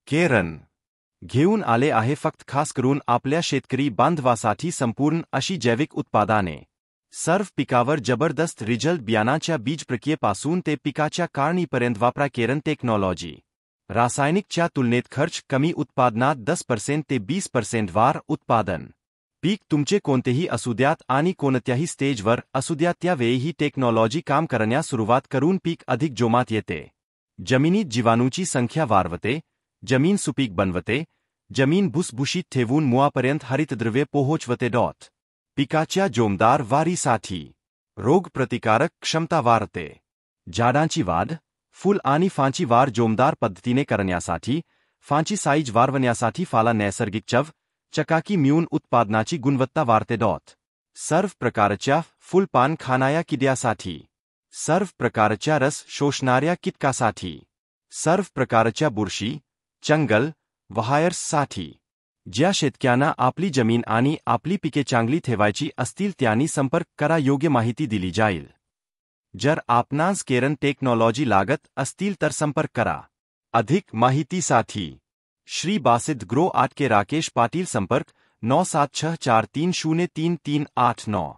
केरन घेऊन आले आहे फक्त खास करून आपल्या शेतकरी बांधवासाठी संपूर्ण अशी जैविक उत्पादने. सर्व पिकावर जबरदस्त रिझल्ट बियाणाच्या बीज प्रक्रियेपासून ते पिकाच्या काढणीपर्यंत वापरा केरन टेक्नॉलॉजी. रासायनिकच्या तुलनेत खर्च कमी, उत्पादनात 10% ते 20% वाढ. उत्पादन पीक तुमचे कोणतेही असू द्यात आणि कोणत्याही स्टेजवर असू द्या त्यावेळी ही टेक्नॉलॉजी काम करण्यास सुरुवात करून पीक अधिक जोमात येते. जमिनीत जीवाणूची संख्या वाढवते, जमीन सुपीक बनवते, जमीन भुसभुशीत ठेवून मुळापर्यंत हरितद्रव्ये पोहोचवते. पिकाच्या जोमदार वाढीसाठी रोगप्रतिकारक क्षमता वाढते. झाडांची वाढ, फूल आणि फांची वाढ जोमदार पद्धतीने करण्यासाठी, फांची साईज वाढवण्यासाठी फाला नैसर्गिक चकाकी मिळून उत्पादनाची गुणवत्ता वाढते. सर्व प्रकारच्या फुलपान खाणाऱ्या किड्यासाठी, सर्व प्रकारच्या रस शोषणाऱ्या कीटकासाठी, सर्व प्रकारच्या बुरशी, चंगल, व्हायरससाठी. ज्या शेतकऱ्यांना आपली जमीन आणि आपली पिके चांगली ठेवायची असतील त्यांनी संपर्क करा, योग्य माहिती दिली जाईल. जर आपणास केरन टेक्नॉलॉजी लागत असतील तर संपर्क करा. अधिक माहितीसाठी श्री बासित ग्रो आटके राकेश पाटील, संपर्क 9764303389.